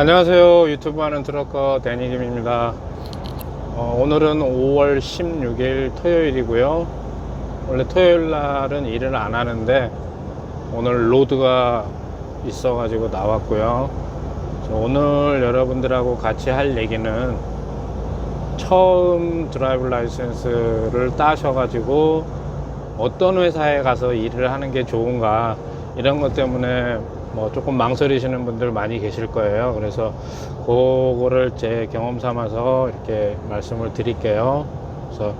안녕하세요. 유튜브 하는 트러커 데니김입니다. 오늘은 5월 16일 토요일이고요. 원래 토요일 날은 일을 안 하는데 오늘 로드가 있어 가지고 나왔고요. 오늘 여러분들하고 같이 할 얘기는 처음 드라이브 라이센스를 따셔 가지고 어떤 회사에 가서 일을 하는 게 좋은가, 이런 것 때문에 뭐 조금 망설이시는 분들 많이 계실 거예요. 그래서 그거를 제 경험 삼아서 이렇게 말씀을 드릴게요. 그래서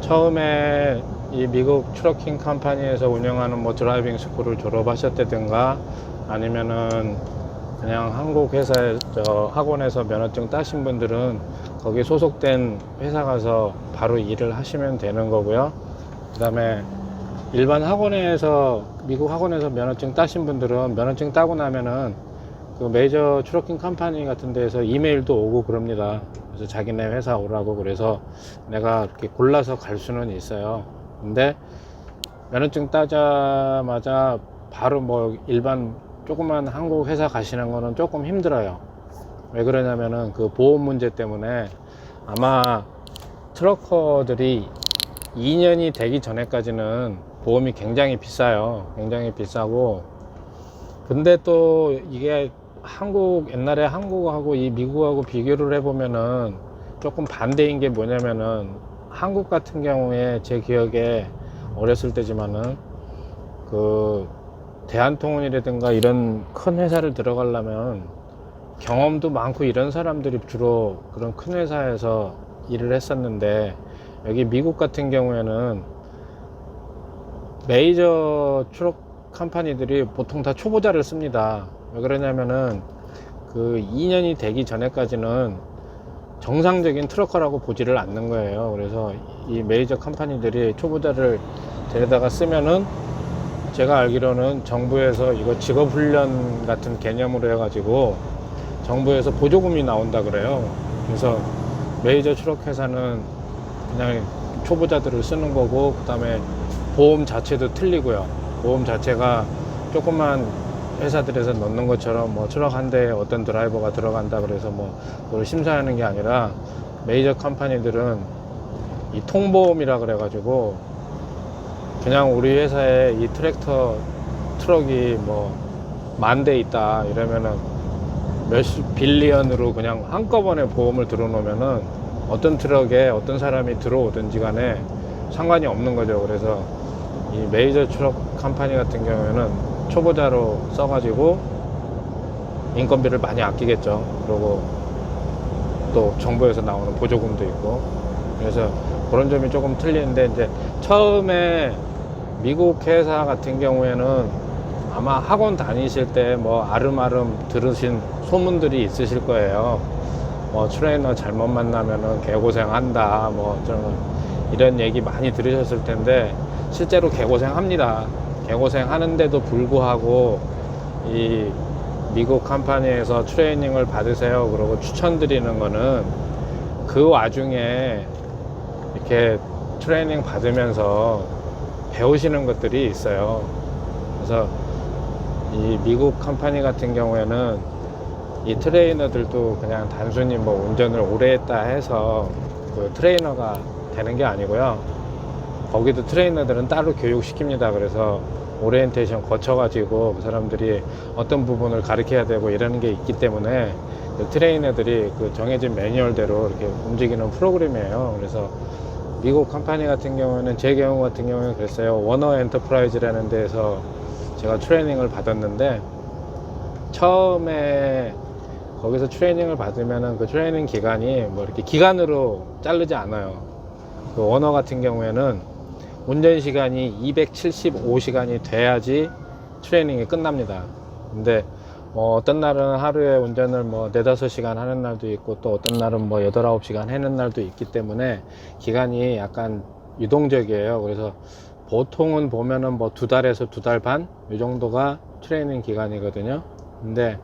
처음에 이 미국 트러킹 컴퍼니에서 운영하는 뭐 드라이빙 스쿨을 졸업하셨다든가 아니면은 그냥 한국 회사에 학원에서 면허증 따신 분들은 거기 소속된 회사 가서 바로 일을 하시면 되는 거고요. 그 다음에 일반 학원에서, 미국 학원에서 면허증 따신 분들은 면허증 따고 나면은 그 메이저 트러킹 컴퍼니 같은 데에서 이메일도 오고 그럽니다. 그래서 자기네 회사 오라고. 그래서 내가 이렇게 골라서 갈 수는 있어요. 근데 면허증 따자마자 바로 뭐 일반 조그만 한국 회사 가시는 거는 조금 힘들어요. 왜 그러냐면은 그 보험 문제 때문에 아마 트러커들이 2년이 되기 전에까지는 보험이 굉장히 비싸요. 굉장히 비싸고, 근데 또 이게 옛날에 한국하고 이 미국하고 비교를 해보면은 조금 반대인 게 뭐냐면은, 한국 같은 경우에 제 기억에 어렸을 때지만은 그 대한통운이라든가 이런 큰 회사를 들어가려면 경험도 많고 이런 사람들이 주로 그런 큰 회사에서 일을 했었는데, 여기 미국 같은 경우에는 메이저 트럭 컴퍼니들이 보통 다 초보자를 씁니다. 왜 그러냐면은 그 2년이 되기 전에까지는 정상적인 트러커라고 보지를 않는 거예요. 그래서 이 메이저 컴퍼니들이 초보자를 데려다가 쓰면은, 제가 알기로는 정부에서 이거 직업훈련 같은 개념으로 해가지고 정부에서 보조금이 나온다 그래요. 그래서 메이저 트럭 회사는 그냥 초보자들을 쓰는 거고, 그 다음에 보험 자체도 틀리고요. 보험 자체가 조그만 회사들에서 넣는 것처럼 뭐 트럭 한 대에 어떤 드라이버가 들어간다 그래서 뭐 그걸 심사하는 게 아니라, 메이저 컴퍼니들은 이 통보험이라 그래가지고 그냥 우리 회사에 이 트럭이 뭐 10,000대 있다 이러면은 몇십 빌리언으로 그냥 한꺼번에 보험을 들어놓으면은 어떤 트럭에 어떤 사람이 들어오든지 간에 상관이 없는 거죠. 그래서 이 메이저 트럭 컴퍼니 같은 경우에는 초보자로 써가지고 인건비를 많이 아끼겠죠. 그리고 또 정부에서 나오는 보조금도 있고, 그래서 그런 점이 조금 틀리는데, 이제 처음에 미국 회사 같은 경우에는 아마 학원 다니실 때 뭐 아름아름 들으신 소문들이 있으실 거예요. 뭐 트레이너 잘못 만나면은 개고생한다, 뭐 이런 얘기 많이 들으셨을 텐데, 실제로 개고생합니다. 개고생하는데도 불구하고 이 미국 컴퍼니에서 트레이닝을 받으세요 그러고 추천드리는 거는, 그 와중에 이렇게 트레이닝 받으면서 배우시는 것들이 있어요. 그래서 이 미국 컴퍼니 같은 경우에는 이 트레이너들도 그냥 단순히 뭐 운전을 오래 했다 해서 그 트레이너가 되는 게 아니고요. 거기도 트레이너들은 따로 교육시킵니다. 그래서 오리엔테이션 거쳐가지고 그 사람들이 어떤 부분을 가르쳐야 되고 이러는 게 있기 때문에, 그 트레이너들이 그 정해진 매뉴얼대로 이렇게 움직이는 프로그램이에요. 그래서 미국 컴퍼니 같은 경우에는, 제 경우 같은 경우는 그랬어요. 워너 엔터프라이즈라는 데에서 제가 트레이닝을 받았는데, 처음에 거기서 트레이닝을 받으면은 그 트레이닝 기간이 뭐 이렇게 기간으로 자르지 않아요. 그 워너 같은 경우에는 운전 시간이 275시간이 돼야지 트레이닝이 끝납니다. 근데 뭐 어떤 날은 하루에 운전을 뭐 4-5시간 하는 날도 있고, 또 어떤 날은 뭐 8-9시간 하는 날도 있기 때문에 기간이 약간 유동적이에요. 그래서 보통은 보면은 뭐 2달에서 2달 반 이 정도가 트레이닝 기간이거든요. 근데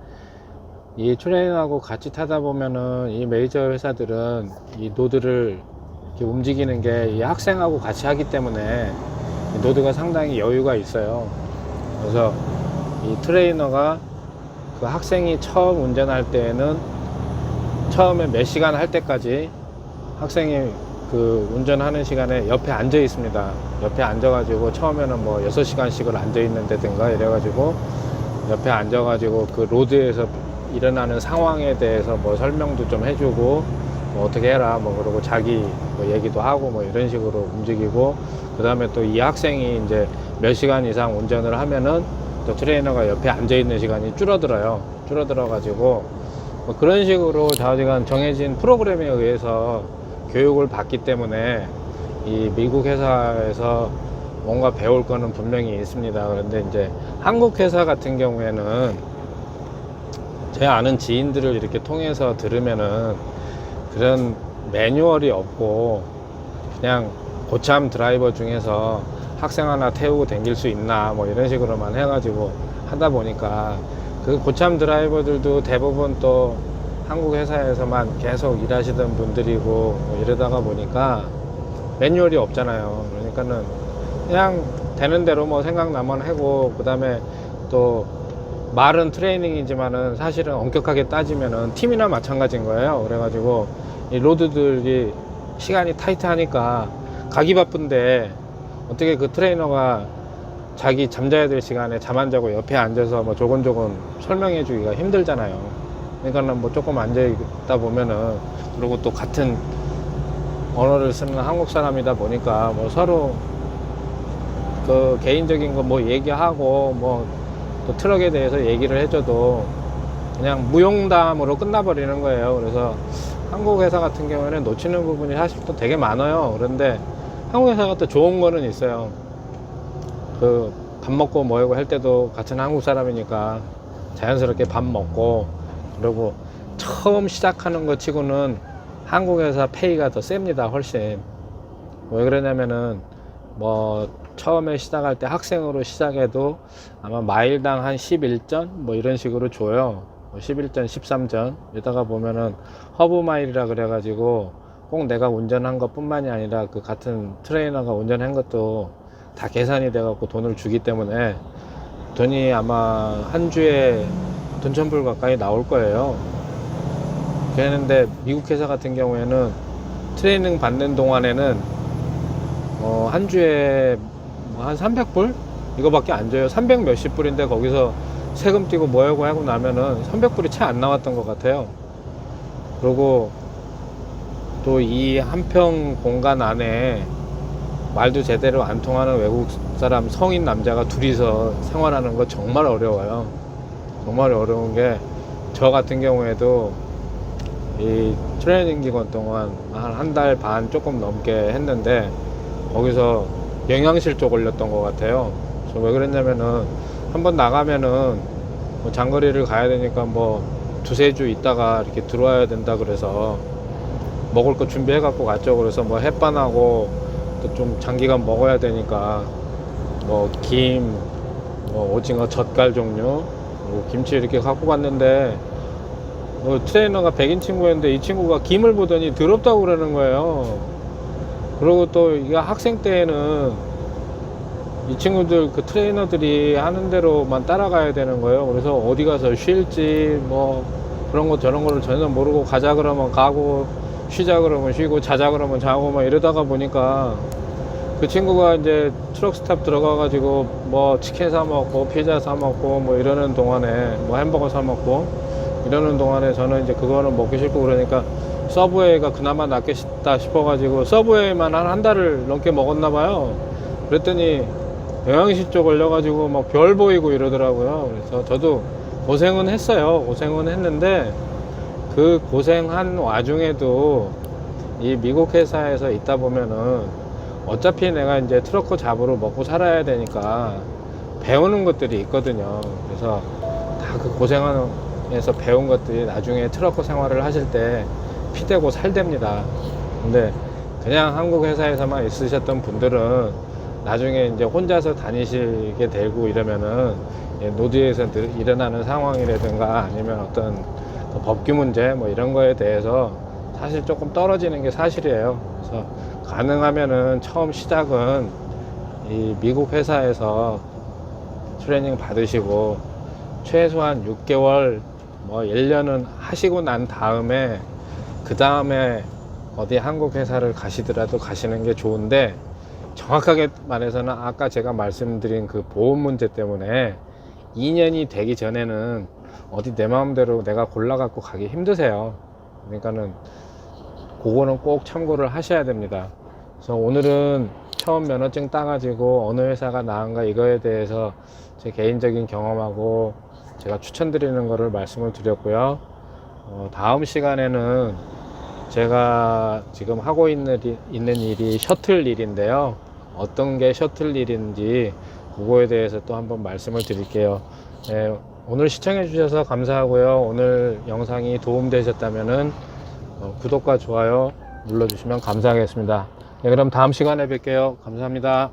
이 트레이너하고 같이 타다 보면은 이 메이저 회사들은 이 노드를 이렇게 움직이는 게 이 학생하고 같이 하기 때문에 노드가 상당히 여유가 있어요. 그래서 이 트레이너가 그 학생이 처음 운전할 때에는 처음에 몇 시간 할 때까지 학생이 그 운전하는 시간에 옆에 앉아 있습니다. 옆에 앉아 가지고 처음에는 뭐 6시간씩을 앉아 있는다든가 이래 가지고 옆에 앉아 가지고 그 로드에서 일어나는 상황에 대해서 뭐 설명도 좀 해주고 뭐 어떻게 해라 뭐 그러고 자기 뭐 얘기도 하고 뭐 이런 식으로 움직이고, 그 다음에 또 이 학생이 이제 몇 시간 이상 운전을 하면은 또 트레이너가 옆에 앉아 있는 시간이 줄어들어 가지고 뭐 그런 식으로 좌우지간 정해진 프로그램에 의해서 교육을 받기 때문에 이 미국 회사에서 뭔가 배울 거는 분명히 있습니다. 그런데 이제 한국 회사 같은 경우에는 제 아는 지인들을 이렇게 통해서 들으면은 그런 매뉴얼이 없고 그냥 고참 드라이버 중에서 학생 하나 태우고 다닐 수 있나 뭐 이런 식으로만 해가지고 하다 보니까 그 고참 드라이버들도 대부분 또 한국 회사에서만 계속 일하시던 분들이고 뭐 이러다가 보니까 매뉴얼이 없잖아요. 그러니까는 그냥 되는 대로 뭐 생각나면 하고, 그 다음에 또 말은 트레이닝이지만은 사실은 엄격하게 따지면은 팀이나 마찬가지인 거예요. 그래가지고 이 로드들이 시간이 타이트하니까 가기 바쁜데 어떻게 그 트레이너가 자기 잠자야 될 시간에 잠 안 자고 옆에 앉아서 뭐 조곤조곤 설명해 주기가 힘들잖아요. 그러니까는 뭐 조금 앉아 있다 보면은, 그리고 또 같은 언어를 쓰는 한국 사람이다 보니까 뭐 서로 그 개인적인 거 뭐 얘기하고 뭐 또 트럭에 대해서 얘기를 해줘도 그냥 무용담으로 끝나버리는 거예요. 그래서 한국 회사 같은 경우에는 놓치는 부분이 사실 또 되게 많아요. 그런데 한국 회사가 또 좋은 거는 있어요. 그 밥 먹고 뭐하고 할 때도 같은 한국 사람이니까 자연스럽게 밥 먹고, 그리고 처음 시작하는 것 치고는 한국 회사 페이가 더 셉니다. 훨씬. 왜 그러냐면은 뭐 처음에 시작할 때 학생으로 시작해도 아마 마일당 한 11전 뭐 이런 식으로 줘요. 11전 13전 이러다가 보면은 허브 마일이라 그래가지고 꼭 내가 운전한 것 뿐만이 아니라 그 같은 트레이너가 운전한 것도 다 계산이 돼 갖고 돈을 주기 때문에 돈이 아마 한 주에 돈 1,000불 가까이 나올 거예요. 그랬는데 미국 회사 같은 경우에는 트레이닝 받는 동안에는 한 주에 한 300불? 이거밖에 안 줘요. 300 몇십 불인데 거기서 세금 떼고 뭐하고 하고 나면은 300불이 채 안 나왔던 것 같아요. 그리고 또 이 한평 공간 안에 말도 제대로 안 통하는 외국 사람 성인 남자가 둘이서 생활하는 거 정말 어려워요. 정말 어려운 게, 저 같은 경우에도 이 트레이닝 기간 동안 한 달 반 조금 넘게 했는데 거기서 영양실조 걸렸던 것 같아요. 왜 그랬냐면은 한번 나가면은 뭐 장거리를 가야 되니까 뭐 2-3주 있다가 이렇게 들어와야 된다 그래서 먹을 거 준비해 갖고 갔죠. 그래서 뭐 햇반하고 또 좀 장기간 먹어야 되니까 뭐 김, 뭐 오징어 젓갈 종류, 뭐 김치 이렇게 갖고 갔는데 뭐 트레이너가 백인 친구였는데 이 친구가 김을 보더니 더럽다고 그러는 거예요. 그리고 또 이거 학생 때에는 이 친구들 그 트레이너들이 하는 대로만 따라가야 되는 거예요. 그래서 어디 가서 쉴지 뭐 그런 거 저런 거를 전혀 모르고 가자 그러면 가고 쉬자 그러면 쉬고 자자 그러면 자고 막 이러다가 보니까 그 친구가 이제 트럭 스탑 들어가 가지고 뭐 치킨 사 먹고 피자 사 먹고 뭐 이러는 동안에 뭐 햄버거 사 먹고 이러는 동안에 저는 이제 그거는 먹기 싫고 그러니까 서브웨이가 그나마 낫겠다 싶어가지고 서브웨이만 한 달을 넘게 먹었나 봐요. 그랬더니 영양실조 걸려가지고 막 별 보이고 이러더라고요. 그래서 저도 고생은 했어요. 고생은 했는데 그 고생한 와중에도 이 미국 회사에서 있다 보면은 어차피 내가 이제 트럭커 잡으러 먹고 살아야 되니까 배우는 것들이 있거든요. 그래서 다 그 고생에서 배운 것들이 나중에 트럭커 생활을 하실 때 피되고 살됩니다. 근데 그냥 한국 회사에서만 있으셨던 분들은 나중에 이제 혼자서 다니시게 되고 이러면은 노드에서 일어나는 상황이라든가 아니면 어떤 법규 문제 뭐 이런 거에 대해서 사실 조금 떨어지는 게 사실이에요. 그래서 가능하면은 처음 시작은 이 미국 회사에서 트레이닝 받으시고 최소한 6개월 뭐 1년은 하시고 난 다음에 그 다음에 어디 한국 회사를 가시더라도 가시는 게 좋은데, 정확하게 말해서는 아까 제가 말씀드린 그 보험 문제 때문에 2년이 되기 전에는 어디 내 마음대로 내가 골라 갖고 가기 힘드세요. 그러니까는 그거는 꼭 참고를 하셔야 됩니다. 그래서 오늘은 처음 면허증 따가지고 어느 회사가 나은가 이거에 대해서 제 개인적인 경험하고 제가 추천드리는 거를 말씀을 드렸고요. 다음 시간에는 제가 지금 하고 있는 일이 셔틀 일인데요. 어떤 게 셔틀 일인지 그거에 대해서 또 한번 말씀을 드릴게요. 네, 오늘 시청해 주셔서 감사하고요. 오늘 영상이 도움되셨다면 구독과 좋아요 눌러주시면 감사하겠습니다. 네, 그럼 다음 시간에 뵐게요. 감사합니다.